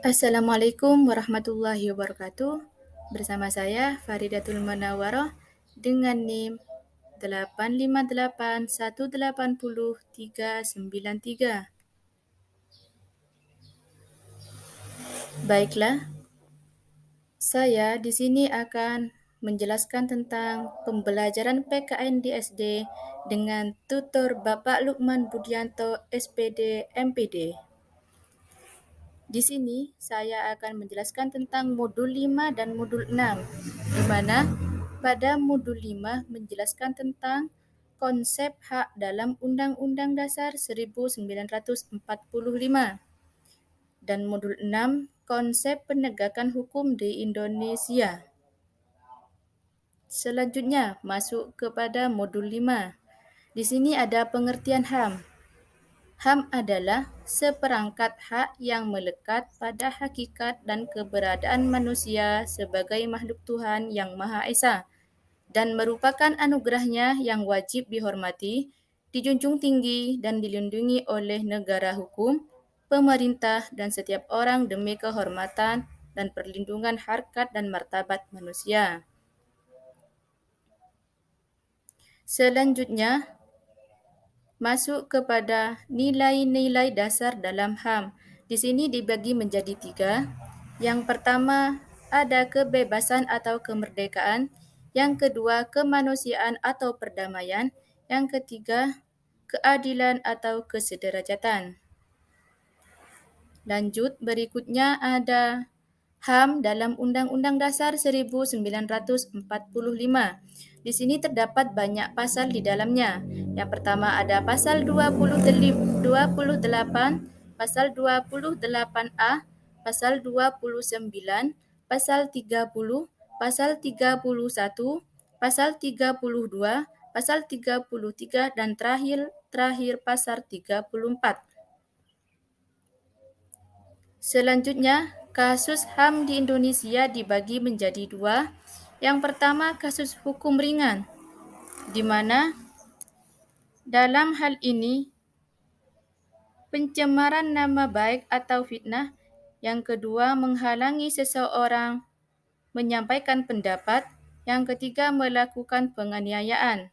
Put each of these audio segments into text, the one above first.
Assalamualaikum warahmatullahi wabarakatuh. Bersama saya Faridatul Manawaroh dengan NIM 858180393. Baiklah, saya di sini akan menjelaskan tentang pembelajaran PKN di SD dengan tutor Bapak Lukman Budianto SPD MPD. Di sini saya akan menjelaskan tentang modul 5 dan modul 6, di mana pada modul 5 menjelaskan tentang konsep hak dalam Undang-Undang Dasar 1945 dan modul 6 konsep penegakan hukum di Indonesia. Selanjutnya masuk kepada modul 5. Di sini ada pengertian HAM. HAM adalah seperangkat hak yang melekat pada hakikat dan keberadaan manusia sebagai makhluk Tuhan yang Maha Esa dan merupakan anugerahnya yang wajib dihormati, dijunjung tinggi dan dilindungi oleh negara hukum, pemerintah, dan setiap orang demi kehormatan dan perlindungan harkat dan martabat manusia. Selanjutnya, masuk kepada nilai-nilai dasar dalam HAM. Di sini dibagi menjadi 3. Yang pertama ada kebebasan atau kemerdekaan. Yang kedua kemanusiaan atau perdamaian. Yang ketiga keadilan atau kesederajatan. Lanjut, berikutnya ada HAM dalam Undang-Undang Dasar 1945. Di sini terdapat banyak pasal di dalamnya. Yang pertama ada pasal 28, pasal 28A, pasal 29, pasal 30, pasal 31, pasal 32, pasal 33, dan terakhir pasal 34. Selanjutnya, kasus HAM di Indonesia dibagi menjadi 2. Yang pertama, kasus hukum ringan, di mana dalam hal ini pencemaran nama baik atau fitnah. Yang kedua, menghalangi seseorang menyampaikan pendapat. Yang ketiga, melakukan penganiayaan.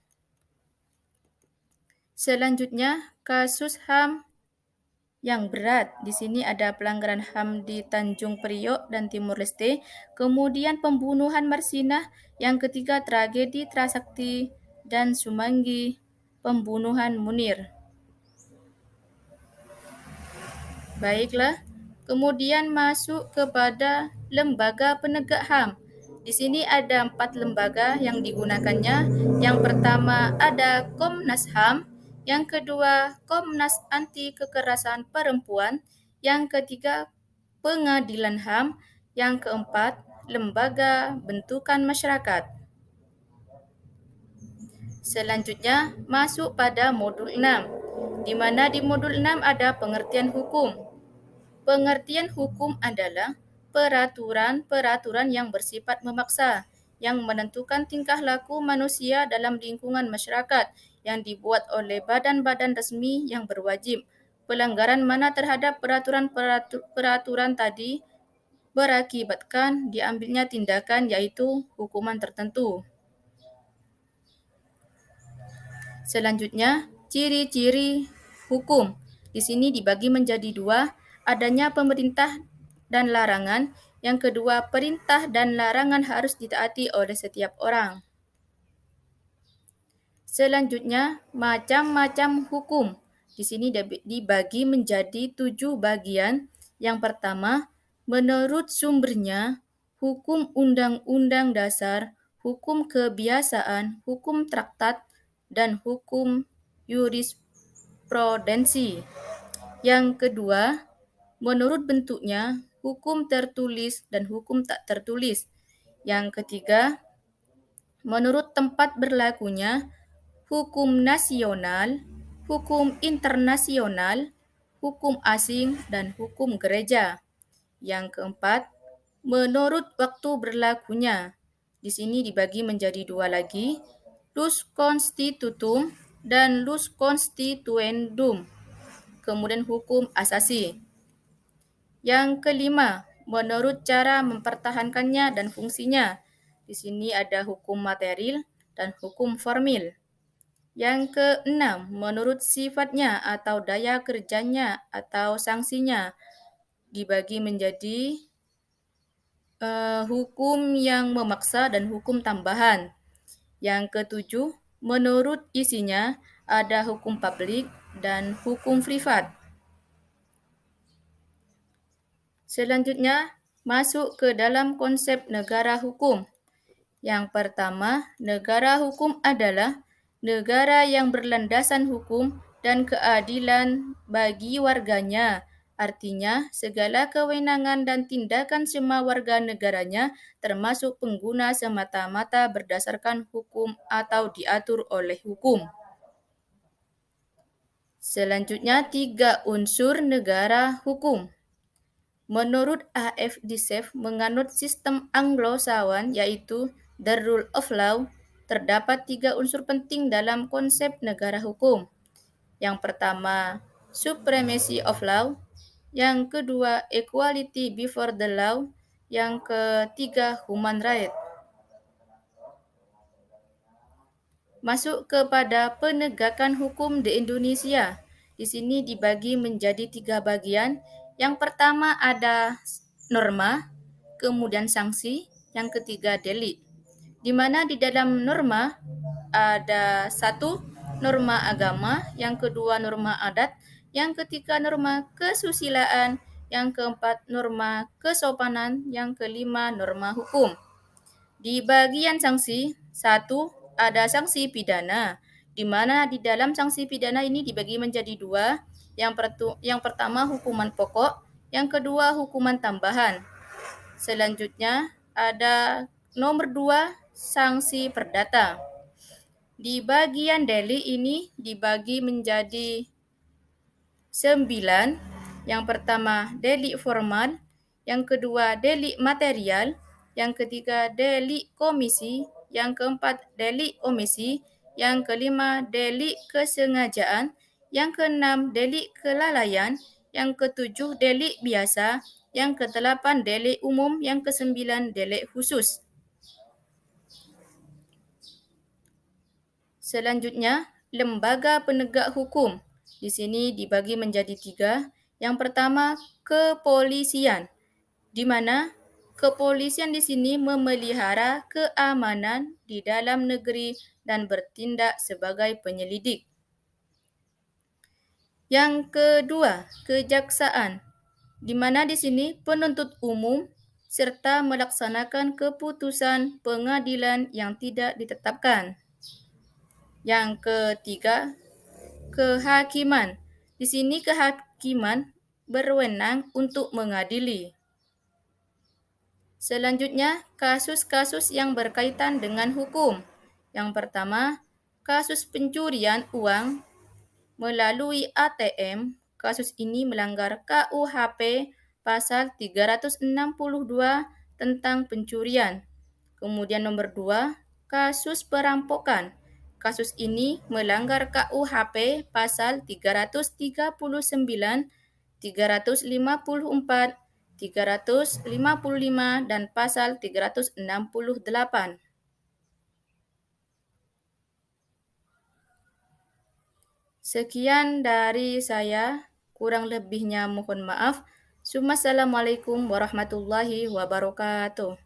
Selanjutnya, kasus HAM yang berat. Di sini ada pelanggaran HAM di Tanjung Priok dan Timur Leste, kemudian pembunuhan Marsinah, yang ketiga tragedi Trasakti dan Sumanggi, pembunuhan Munir. Baiklah, kemudian masuk kepada lembaga penegak HAM. Di sini ada 4 lembaga yang digunakannya. Yang pertama ada Komnas HAM, yang kedua Komnas Anti Kekerasan Perempuan, yang ketiga Pengadilan HAM, yang keempat Lembaga Bentukan Masyarakat. Selanjutnya masuk pada modul 6, di mana di modul 6 ada pengertian hukum. Pengertian hukum adalah peraturan-peraturan yang bersifat memaksa, yang menentukan tingkah laku manusia dalam lingkungan masyarakat yang dibuat oleh badan-badan resmi yang berwajib. Pelanggaran mana terhadap peraturan tadi berakibatkan diambilnya tindakan yaitu hukuman tertentu. Selanjutnya, ciri-ciri hukum. Di sini dibagi menjadi 2, adanya pemerintah dan larangan. Yang kedua, perintah dan larangan harus ditaati oleh setiap orang. Selanjutnya, macam-macam hukum. Di sini dibagi menjadi 7 bagian. Yang pertama, menurut sumbernya, hukum undang-undang dasar, hukum kebiasaan, hukum traktat, dan hukum jurisprudensi. Yang kedua, menurut bentuknya, hukum tertulis dan hukum tak tertulis. Yang ketiga, menurut tempat berlakunya, hukum nasional, hukum internasional, hukum asing, dan hukum gereja. Yang keempat, menurut waktu berlakunya. Di sini dibagi menjadi 2 lagi, Lus Constitutum dan Lus Constituendum. Kemudian hukum asasi. Yang kelima, menurut cara mempertahankannya dan fungsinya. Di sini ada hukum material dan hukum formil. Yang keenam, menurut sifatnya atau daya kerjanya atau sanksinya dibagi menjadi hukum yang memaksa dan hukum tambahan. Yang ketujuh, menurut isinya ada hukum publik dan hukum privat. Selanjutnya, masuk ke dalam konsep negara hukum. Yang pertama, negara hukum adalah negara yang berlandasan hukum dan keadilan bagi warganya. Artinya, segala kewenangan dan tindakan semua warga negaranya termasuk pengguna semata-mata berdasarkan hukum atau diatur oleh hukum. Selanjutnya, 3 unsur negara hukum. Menurut A.F. Disev menganut sistem Anglo-Sawan yaitu the rule of law, terdapat 3 unsur penting dalam konsep negara hukum. Yang pertama, supremacy of law. Yang kedua, equality before the law. Yang ketiga, human right. Masuk kepada penegakan hukum di Indonesia. Di sini dibagi menjadi 3 bagian. Yang pertama ada norma, kemudian sanksi, yang ketiga delik. Di mana di dalam norma ada 1 norma agama, yang kedua norma adat, yang ketiga norma kesusilaan, yang keempat norma kesopanan, yang kelima norma hukum. Di bagian sanksi, 1 ada sanksi pidana, di mana di dalam sanksi pidana ini dibagi menjadi 2. Yang pertama hukuman pokok, yang kedua hukuman tambahan. Selanjutnya ada nomor 2 sanksi perdata. Di bagian delik ini dibagi menjadi 9. Yang pertama delik formal, yang kedua delik material, yang ketiga delik komisi, yang keempat delik omisi, yang kelima delik kesengajaan, yang keenam delik kelalaian, yang ketujuh delik biasa, yang kedelapan delik umum, yang kesembilan delik khusus. Selanjutnya, lembaga penegak hukum. Di sini dibagi menjadi 3. Yang pertama, kepolisian, di mana kepolisian di sini memelihara keamanan di dalam negeri dan bertindak sebagai penyelidik. Yang kedua, kejaksaan, di mana di sini penuntut umum serta melaksanakan keputusan pengadilan yang tidak ditetapkan. Yang ketiga, kehakiman. Di sini kehakiman berwenang untuk mengadili. Selanjutnya, kasus-kasus yang berkaitan dengan hukum. Yang pertama, kasus pencurian uang melalui ATM. Kasus ini melanggar KUHP pasal 362 tentang pencurian. Kemudian nomor 2, kasus perampokan. Kasus ini melanggar KUHP pasal 339, 354, 355 dan pasal 368. Sekian dari saya, kurang lebihnya mohon maaf. Assalamualaikum warahmatullahi wabarakatuh.